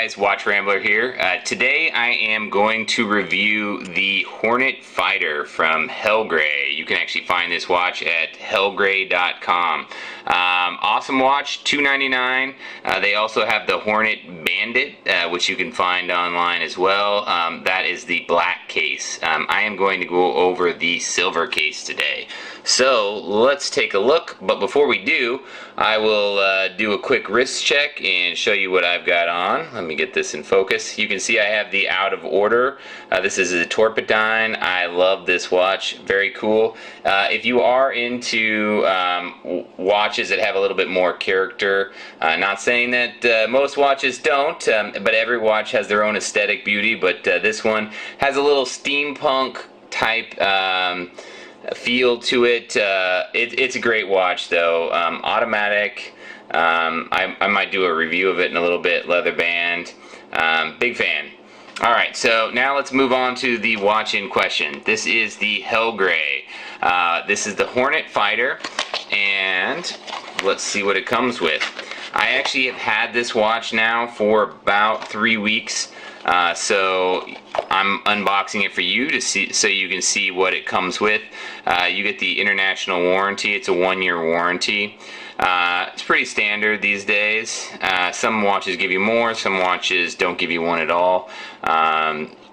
guys, Watch Rambler here. Today I am going to review the Hornet Fighter from Helgray. You can actually find this watch at helgray.com. Awesome watch, $2.99. They also have the Hornet Bandit, which you can find online as well. That is the black case. I am going to go over the silver case today. So let's take a look, but before we do, I will do a quick wrist check and show you what I've got on. Let me get this in focus. You can see I have the out of order. This is a Torpedine. I love this watch. Very cool. If you are into watches that have a little bit more character, not saying that most watches don't, but every watch has their own aesthetic beauty, but this one has a little steampunk type feel to it. It's a great watch though. Automatic. I might do a review of it in a little bit. Leather band. Big fan. Alright, so now let's move on to the watch in question. This is the Helgray. This is the Hornet Fighter, and let's see what it comes with. I actually have had this watch now for about 3 weeks. So I'm unboxing it for you to see, so you can see what it comes with. You get the international warranty. It's a 1-year warranty. It's pretty standard these days. Some watches give you more, some watches don't give you one at all.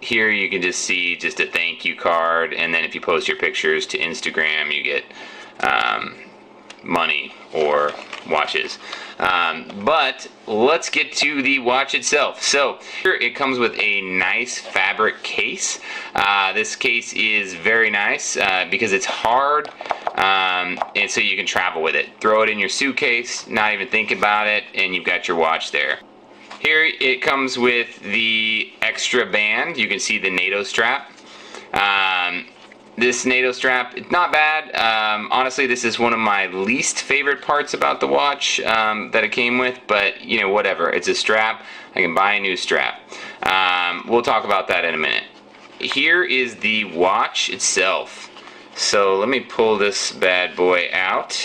Here you can just see just a thank you card, and then if you post your pictures to Instagram, you get money or watches. But let's get to the watch itself. So here it comes with a nice fabric case. This case is very nice because it's hard, and so you can travel with it. Throw it in your suitcase, not even think about it, and you've got your watch there. Here it comes with the extra band. You can see the NATO strap. This NATO strap, it's not bad. Honestly, this is one of my least favorite parts about the watch that it came with, but you know, whatever. It's a strap. I can buy a new strap. We'll talk about that in a minute. Here is the watch itself. So let me pull this bad boy out.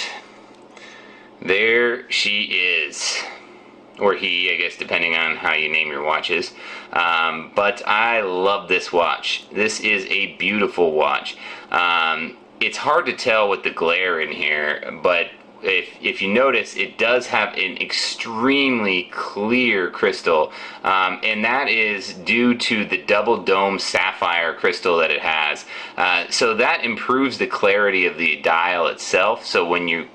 There she is. Or he, I guess, depending on how you name your watches. But I love this watch. This is a beautiful watch. It's hard to tell with the glare in here, but if you notice, it does have an extremely clear crystal, and that is due to the double dome sapphire crystal that it has. So that improves the clarity of the dial itself. So when you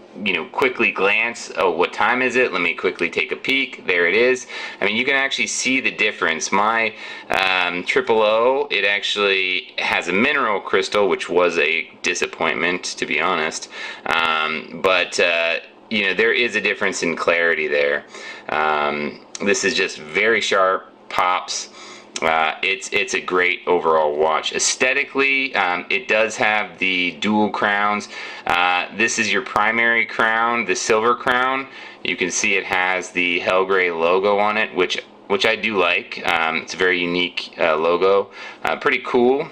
quickly glance, oh, what time is it? Let me quickly take a peek. There it is. I mean, you can actually see the difference. My triple O, it actually has a mineral crystal, which was a disappointment, to be honest. But there is a difference in clarity there. This is just very sharp, pops. It's a great overall watch. Aesthetically, it does have the dual crowns. This is your primary crown, the silver crown. You can see it has the Helgray logo on it, which I do like. It's a very unique logo. Pretty cool.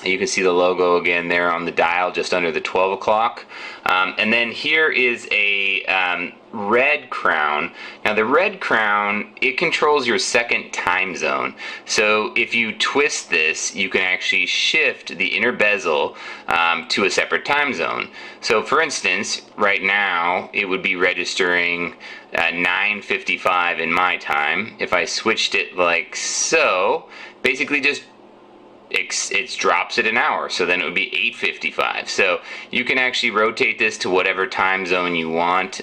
You can see the logo again there on the dial just under the 12 o'clock. And then here is a red crown. Now the red crown, it controls your second time zone. So if you twist this, you can actually shift the inner bezel to a separate time zone. So for instance, right now it would be registering 9:55 in my time. If I switched it like so, basically just it drops it an hour, so then it would be 8:55. So you can actually rotate this to whatever time zone you want.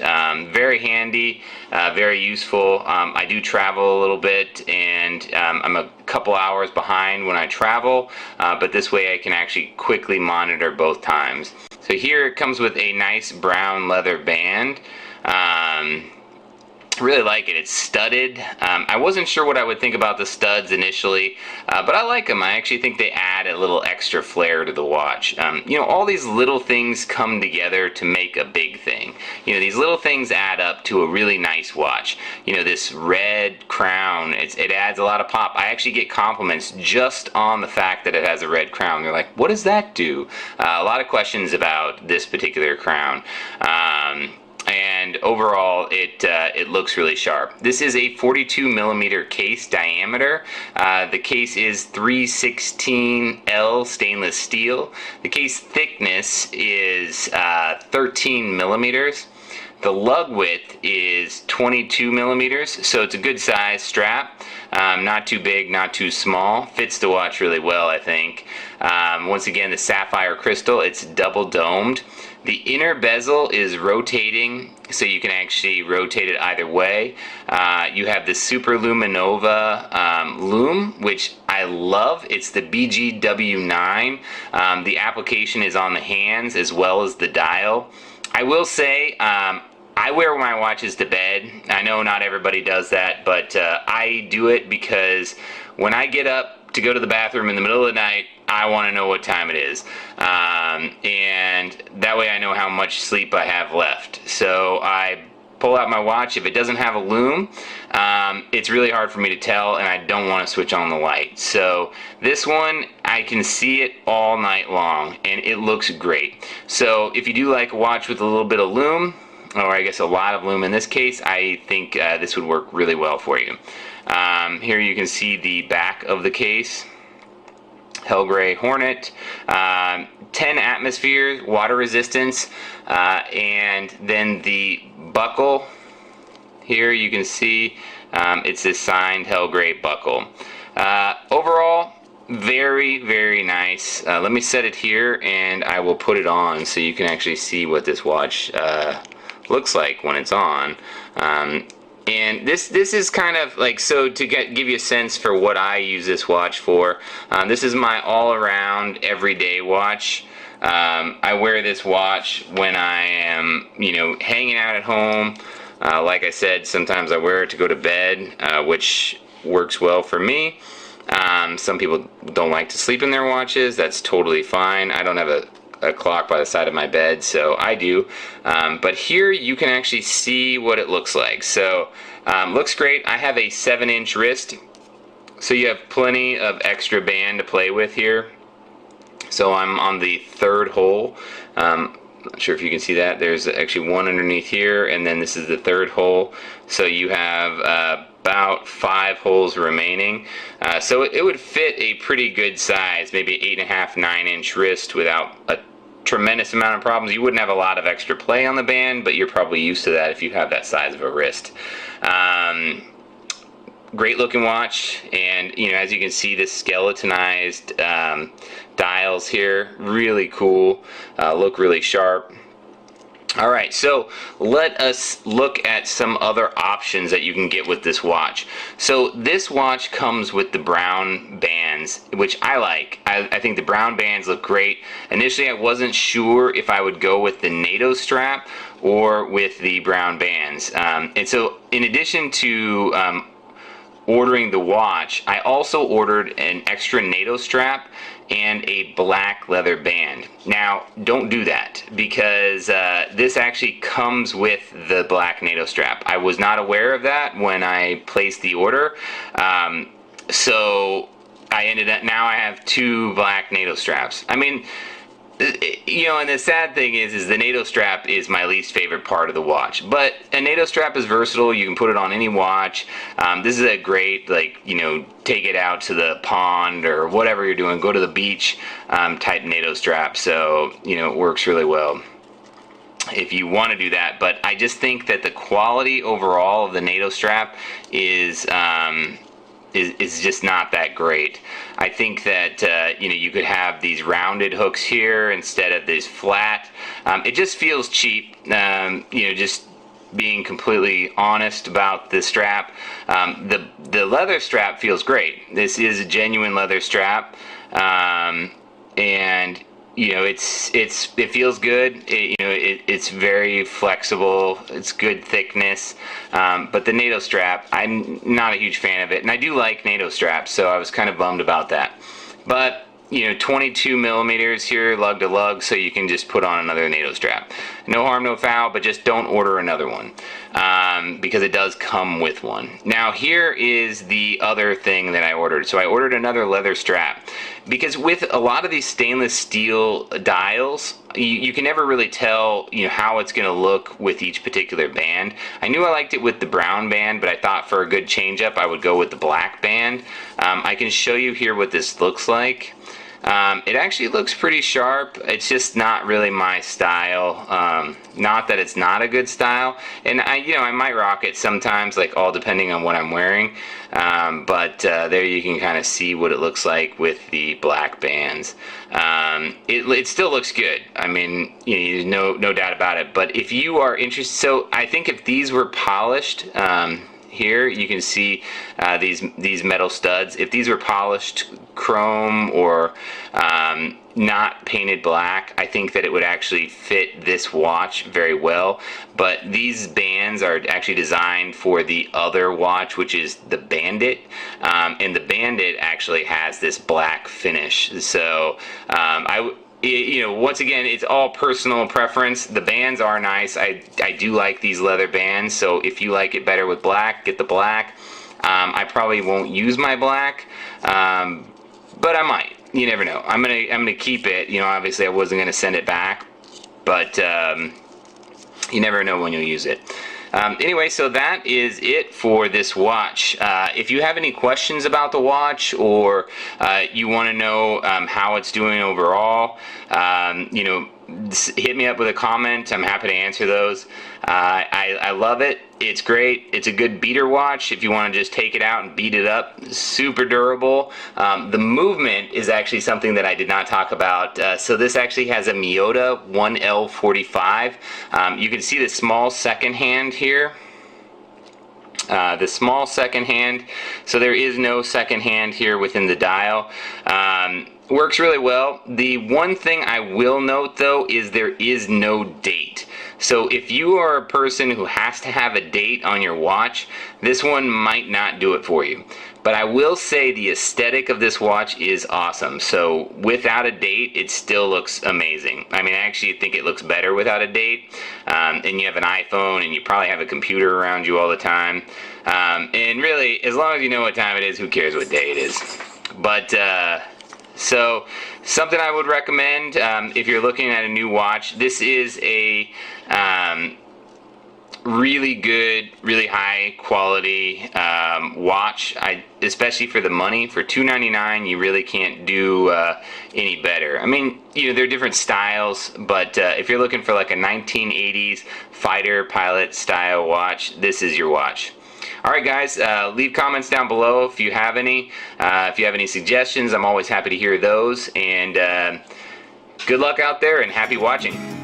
Very handy, very useful. I do travel a little bit, and I'm a couple hours behind when I travel, but this way I can actually quickly monitor both times. So here it comes with a nice brown leather band. Really like it. It's studded. I wasn't sure what I would think about the studs initially, but I like them. I actually think they add a little extra flair to the watch. All these little things come together to make a big thing. These little things add up to a really nice watch. This red crown, it adds a lot of pop. I actually get compliments just on the fact that it has a red crown. They're like, what does that do? A lot of questions about this particular crown. And and overall it looks really sharp. This is a 42 millimeter case diameter. The case is 316L stainless steel. The case thickness is 13 millimeters. The lug width is 22 millimeters, so it's a good size strap. Not too big, not too small. Fits the watch really well, I think. Once again, the sapphire crystal, it's double domed. The inner bezel is rotating, so you can actually rotate it either way. You have the Super Luminova lume, which I love. It's the BGW9. The application is on the hands as well as the dial. I will say, I wear my watches to bed. I know not everybody does that, but I do it because when I get up to go to the bathroom in the middle of the night, I want to know what time it is. And that way I know how much sleep I have left. So I pull out my watch. If it doesn't have a lume, it's really hard for me to tell, and I don't want to switch on the light. So this one, I can see it all night long, and it looks great. So if you do like a watch with a little bit of lume, or I guess a lot of lume in this case, I think this would work really well for you. Here you can see the back of the case. Helgray Hornet, 10 atmosphere water resistance, and then the buckle. Here you can see it's a signed Helgray buckle. Overall, very, very nice. Let me set it here and I will put it on so you can actually see what this watch looks like when it's on. And this is kind of like, so to give you a sense for what I use this watch for, this is my all-around everyday watch. I wear this watch when I am, hanging out at home. Like I said, sometimes I wear it to go to bed, which works well for me. Some people don't like to sleep in their watches. That's totally fine. I don't have a clock by the side of my bed, so I do. But here you can actually see what it looks like. So looks great. I have a 7-inch wrist, so you have plenty of extra band to play with here. So I'm on the 3rd hole. Not sure if you can see that. There's actually one underneath here, and then this is the 3rd hole. So you have about 5 holes remaining. So it would fit a pretty good size, maybe 8.5, 9-inch wrist without a tremendous amount of problems. You wouldn't have a lot of extra play on the band, but you're probably used to that if you have that size of a wrist. Great looking watch, and as you can see, the skeletonized dials here, really cool, look really sharp. Alright, so let us look at some other options that you can get with this watch. So this watch comes with the brown bands, which I like. I think the brown bands look great. Initially I wasn't sure if I would go with the NATO strap or with the brown bands. And so in addition to ordering the watch, I also ordered an extra NATO strap and a black leather band. Now, don't do that, because this actually comes with the black NATO strap. I was not aware of that when I placed the order, so I ended up, now I have 2 black NATO straps. I mean, and the sad thing is the NATO strap is my least favorite part of the watch. But a NATO strap is versatile. You can put it on any watch. This is a great, take it out to the pond or whatever you're doing, go to the beach type NATO strap. So, it works really well if you want to do that. But I just think that the quality overall of the NATO strap is just not that great. I think that you could have these rounded hooks here instead of this flat. It just feels cheap. Just being completely honest about the strap. The leather strap feels great. This is a genuine leather strap, and it feels good. It's very flexible. It's good thickness. But the NATO strap, I'm not a huge fan of it, and I do like NATO straps, so I was kind of bummed about that. But 22 millimeters here, lug to lug, so you can just put on another NATO strap. No harm, no foul, but just don't order another one, because it does come with one. Now here is the other thing that I ordered. So I ordered another leather strap, because with a lot of these stainless steel dials, you can never really tell, you know, how it's going to look with each particular band. I knew I liked it with the brown band, but I thought for a good change up I would go with the black band. I can show you here what this looks like. It actually looks pretty sharp. It's just not really my style. Not that it's not a good style, and I might rock it sometimes, like all depending on what I'm wearing. But there you can kind of see what it looks like with the black bands. It still looks good. I mean, you know, no doubt about it. But if you are interested, so I think if these were polished. Here you can see these metal studs. If these were polished chrome or not painted black, I think that it would actually fit this watch very well. But these bands are actually designed for the other watch, which is the Bandit, and the Bandit actually has this black finish. So once again, it's all personal preference. The bands are nice. I do like these leather bands, so if you like it better with black, get the black. I probably won't use my black, but I might. You never know. I'm gonna keep it. You know, obviously I wasn't gonna send it back, but you never know when you'll use it. Anyway, so that is it for this watch. If you have any questions about the watch, or you want to know how it's doing overall, hit me up with a comment. I'm happy to answer those. I love it. It's great. It's a good beater watch if you want to just take it out and beat it up. Super durable. The movement is actually something that I did not talk about. So this actually has a Miyota 1L45. You can see the small second hand here. The small second hand. So there is no second hand here within the dial. Works really well. The one thing I will note though is there is no date. So if you are a person who has to have a date on your watch, this one might not do it for you. But I will say the aesthetic of this watch is awesome. So without a date, it still looks amazing. I mean, I actually think it looks better without a date. And you have an iPhone and you probably have a computer around you all the time. And really, as long as you know what time it is, who cares what day it is. But so something I would recommend if you're looking at a new watch, this is a really good, really high quality watch. Especially for the money, for $299, you really can't do any better. I mean, there are different styles, but if you're looking for like a 1980s fighter pilot style watch, this is your watch. Alright guys, leave comments down below if you have any. If you have any suggestions, I'm always happy to hear those. And good luck out there and happy watching.